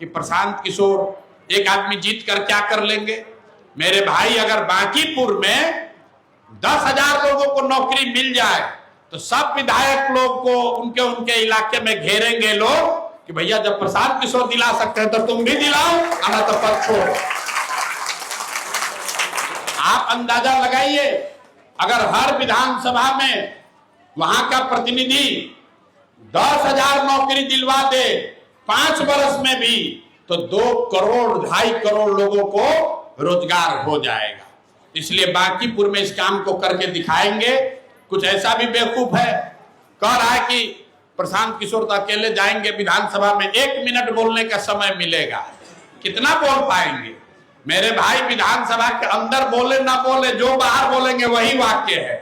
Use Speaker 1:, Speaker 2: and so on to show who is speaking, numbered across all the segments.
Speaker 1: कि प्रशांत किशोर एक आदमी जीत कर क्या कर लेंगे। मेरे भाई, अगर बांकीपुर में 10,000 लोगों को नौकरी मिल जाए तो सब विधायक लोग को उनके उनके इलाके में घेरेंगे लोग कि भैया जब प्रशांत किशोर दिला सकते हैं तो तुम भी दिलाओ, आना तो पद छोड़ो। आप अंदाजा लगाइए, अगर हर विधानसभा में वहां का प्रतिनिधि 10,000 नौकरी दिलवा दे 5 वर्ष में भी, तो 2 करोड़ 2.5 करोड़ लोगों को रोजगार हो जाएगा। इसलिए बांकीपुर में इस काम को करके दिखाएंगे। कुछ ऐसा भी बेवकूफ है, कह रहा है कि प्रशांत किशोर तो अकेले जाएंगे विधानसभा में, 1 मिनट बोलने का समय मिलेगा, कितना बोल पाएंगे। मेरे भाई, विधानसभा के अंदर बोले ना बोले, जो बाहर बोलेंगे वही वाक्य है,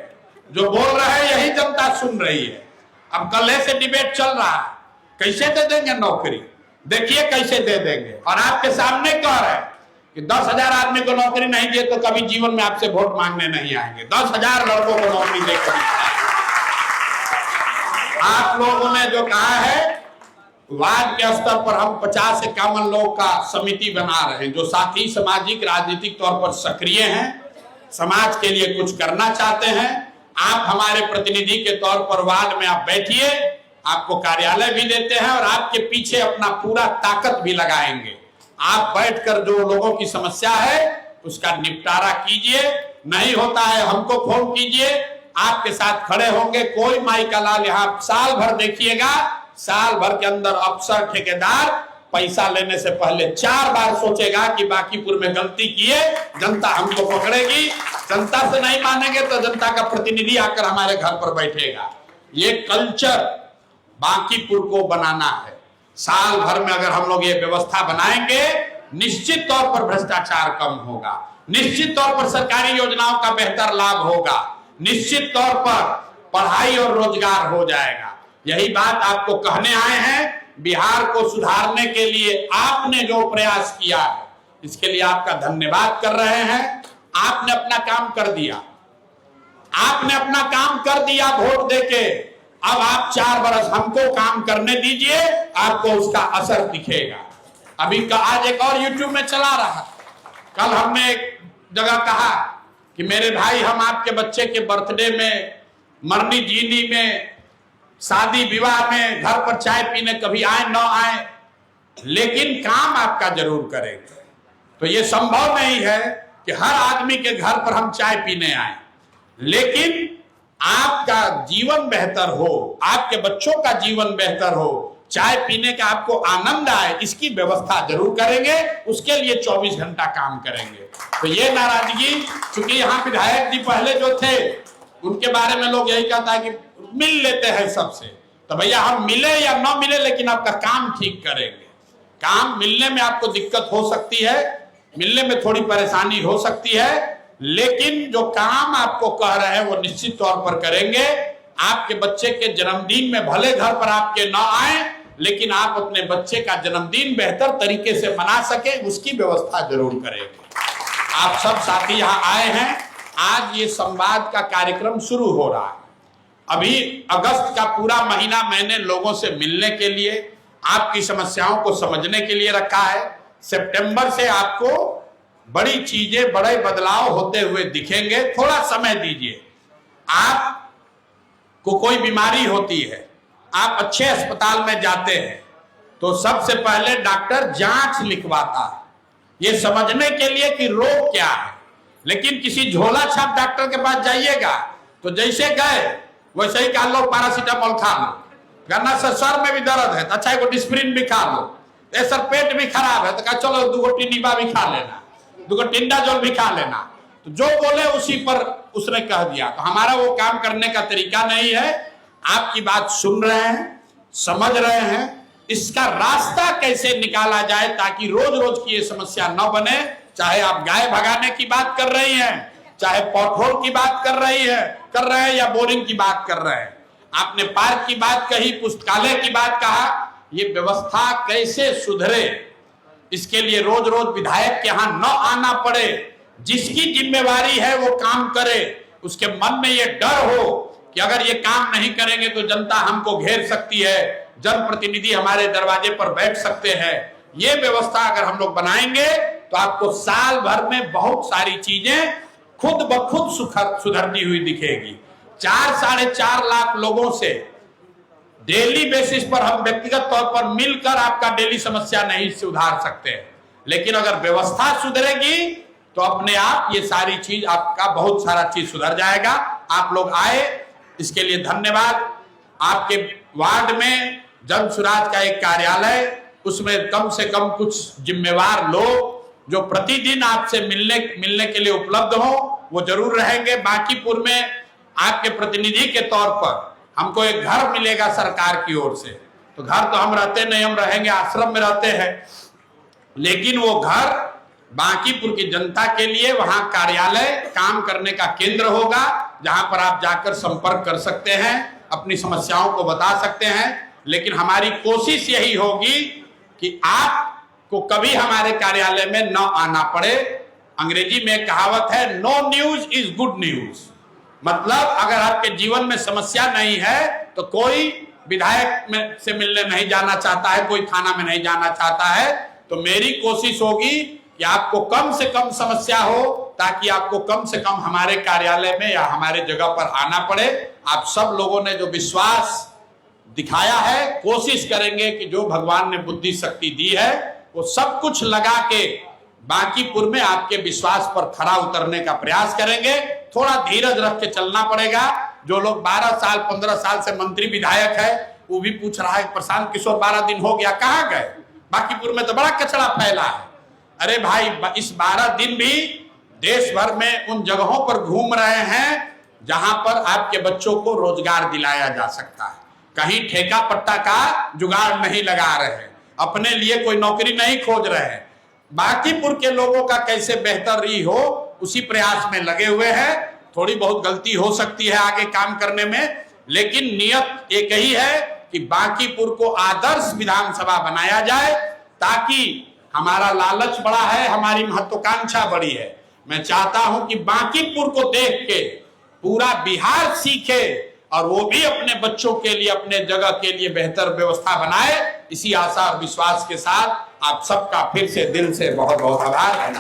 Speaker 1: जो बोल रहे हैं यही जनता सुन रही है। अब कल से डिबेट चल रहा है, कैसे दे देंगे नौकरी, देखिए कैसे दे देंगे। और आपके सामने कह रहे हैं कि 10,000 आदमी को नौकरी नहीं दिए तो कभी जीवन में आपसे वोट मांगने नहीं आएंगे। 10,000 लड़कों को नौकरी देकर आप लोगों ने जो कहा है, वार्ड के स्तर पर हम 50-51 लोगों का समिति बना रहे हैं, जो साथी सामाजिक राजनीतिक तौर पर सक्रिय हैं, समाज के लिए कुछ करना चाहते हैं। आप हमारे प्रतिनिधि के तौर पर वार्ड में आप बैठिए, आपको कार्यालय भी देते हैं और आपके पीछे अपना पूरा ताकत भी लगाएंगे। आप बैठकर जो लोगों की समस्या है उसका निपटारा कीजिए, नहीं होता है हमको फोन कीजिए, आपके साथ खड़े होंगे। कोई माई का लाल यहाँ साल भर देखिएगा, साल भर के अंदर अफसर ठेकेदार पैसा लेने से पहले 4 बार सोचेगा कि बांकीपुर में गलती किए, जनता हमको पकड़ेगी। जनता से नहीं मानेंगे तो जनता का प्रतिनिधि आकर हमारे घर पर बैठेगा। ये कल्चर बांकीपुर को बनाना है। साल भर में अगर हम लोग ये व्यवस्था बनाएंगे, निश्चित तौर पर भ्रष्टाचार कम होगा, निश्चित तौर पर सरकारी योजनाओं का बेहतर लाभ होगा, निश्चित तौर पर पढ़ाई और रोजगार हो जाएगा। यही बात आपको कहने आए हैं। बिहार को सुधारने के लिए आपने जो प्रयास किया है, इसके लिए आपका धन्यवाद कर रहे हैं। आपने अपना काम कर दिया, आपने अपना काम कर दिया वोट देके। अब आप 4 वर्ष हमको काम करने दीजिए, आपको उसका असर दिखेगा। अभी आज एक और YouTube में चला रहा, कल हमने एक जगह कहा कि मेरे भाई, हम आपके बच्चे के बर्थडे में, मरनी जीनी में, शादी विवाह में, घर पर चाय पीने कभी आए न आए, लेकिन काम आपका जरूर करेंगे। तो ये संभव नहीं है कि हर आदमी के घर पर हम चाय पीने आए, लेकिन आपका जीवन बेहतर हो, आपके बच्चों का जीवन बेहतर हो, चाय पीने का आपको आनंद आए, इसकी व्यवस्था जरूर करेंगे। उसके लिए 24 घंटा काम करेंगे। तो ये नाराजगी, क्योंकि यहाँ विधायक जी पहले जो थे उनके बारे में लोग यही कहता है कि मिल लेते हैं सबसे। तो भैया, हम मिले या न मिले, लेकिन आपका काम ठीक करेंगे। काम मिलने में आपको दिक्कत हो सकती है, मिलने में थोड़ी परेशानी हो सकती है, लेकिन जो काम आपको कह रहे हैं वो निश्चित तौर पर करेंगे। आपके बच्चे के जन्मदिन में भले घर पर आपके न आए, लेकिन आप अपने बच्चे का जन्मदिन बेहतर तरीके से मना सके, उसकी व्यवस्था जरूर करेंगे। आप सब साथी यहाँ आए हैं, आज ये संवाद का कार्यक्रम शुरू हो रहा है। अभी अगस्त का पूरा महीना मैंने लोगों से मिलने के लिए, आपकी समस्याओं को समझने के लिए रखा है। सितंबर से आपको बड़ी चीजें, बड़े बदलाव होते हुए दिखेंगे। थोड़ा समय दीजिए। आपको कोई बीमारी होती है, आप अच्छे अस्पताल में जाते हैं तो सबसे पहले डॉक्टर जांच लिखवाता है, ये समझने के लिए कि रोग क्या है। लेकिन किसी झोला छाप डॉक्टर के पास जाइएगा तो जैसे गए वैसे ही कहा लो पैरासीटामोल खा लो, वरना सर में भी दर्द है तो अच्छा एगो डिस्प्रिन भी खा लो, सर पेट भी खराब है तो कहा चलो 2 टिनिबा भी खा लेना, 2 टिंडाजोल भी खा लेना। तो जो बोले उसी पर उसने कह दिया। तो हमारा वो काम करने का तरीका नहीं है। आपकी बात सुन रहे हैं, समझ रहे हैं, इसका रास्ता कैसे निकाला जाए ताकि रोज रोज की ये समस्या न बने। चाहे आप गाय भगाने की बात कर रही हैं, चाहे पॉटहोल की बात कर रहे हैं या बोरिंग की बात कर रहे हैं, आपने पार्क की बात कही, पुस्तकालय की बात कहा, ये व्यवस्था कैसे सुधरे, इसके लिए रोज रोज विधायक के यहाँ न आना पड़े, जिसकी जिम्मेवारी है वो काम करे, उसके मन में ये डर हो कि अगर ये काम नहीं करेंगे तो जनता हमको घेर सकती है, जनप्रतिनिधि हमारे दरवाजे पर बैठ सकते हैं। ये व्यवस्था अगर हम लोग बनाएंगे तो आपको साल भर में बहुत सारी चीजें खुद ब खुद सुधरती हुई दिखेगी। 4-4.5 लाख लोगों से डेली बेसिस पर हम व्यक्तिगत तौर पर मिलकर आपका डेली समस्या नहीं सुधार सकते हैं, लेकिन अगर व्यवस्था सुधरेगी तो अपने आप ये सारी चीज, आपका बहुत सारा चीज सुधर जाएगा। आप लोग आए, इसके लिए धन्यवाद। आपके वार्ड में जन सुराज का एक कार्यालय, उसमें कम से कम कुछ जिम्मेवार लोग जो प्रतिदिन आपसे मिलने के लिए उपलब्ध हो, वो जरूर रहेंगे। बांकीपुर में आपके प्रतिनिधि के तौर पर हमको एक घर मिलेगा सरकार की ओर से, तो घर तो हम रहते नहीं, हम रहेंगे आश्रम में रहते हैं, लेकिन वो घर बांकीपुर की जनता के लिए वहां कार्यालय काम करने का केंद्र होगा, जहां पर आप जाकर संपर्क कर सकते हैं, अपनी समस्याओं को बता सकते हैं। लेकिन हमारी कोशिश यही होगी कि आपको कभी हमारे कार्यालय में न आना पड़े। अंग्रेजी में एक कहावत है, no news is good news. मतलब अगर आपके जीवन में समस्या नहीं है तो कोई विधायक में से मिलने नहीं जाना चाहता है, कोई थाना में नहीं जाना चाहता है, तो मेरी कोशिश होगी कि आपको कम से कम समस्या हो, ताकि आपको कम से कम हमारे कार्यालय में या हमारे जगह पर आना पड़े। आप सब लोगों ने जो विश्वास दिखाया है, कोशिश करेंगे कि जो भगवान ने बुद्धि शक्ति दी है वो सब कुछ लगा के बांकीपुर में आपके विश्वास पर खरा उतरने का प्रयास करेंगे। थोड़ा धीरज रख के चलना पड़ेगा। जो लोग 12 साल 15 साल से मंत्री विधायक है, वो भी पूछ रहा है प्रशांत किशोर 12 दिन हो गया, कहाँ गए? बांकीपुर में तो बड़ा कचरा फैला है। अरे भाई, इस 12 दिन भी देश भर में उन जगहों पर घूम रहे हैं जहां पर आपके बच्चों को रोजगार दिलाया जा सकता है। कहीं ठेका पट्टा का जुगाड़ नहीं लगा रहे हैं, अपने लिए कोई नौकरी नहीं खोज रहे हैं। बांकीपुर के लोगों का कैसे बेहतरी हो, उसी प्रयास में लगे हुए हैं। थोड़ी बहुत गलती हो सकती है आगे काम करने में, लेकिन नियत एक ही है कि बांकीपुर को आदर्श विधानसभा बनाया जाए, ताकि हमारा लालच बड़ा है, हमारी महत्वाकांक्षा बड़ी है। मैं चाहता हूं कि बांकीपुर को देख के पूरा बिहार सीखे और वो भी अपने बच्चों के लिए, अपने जगह के लिए बेहतर व्यवस्था बनाए। इसी आशा और विश्वास के साथ आप सबका फिर से दिल से बहुत बहुत आभार।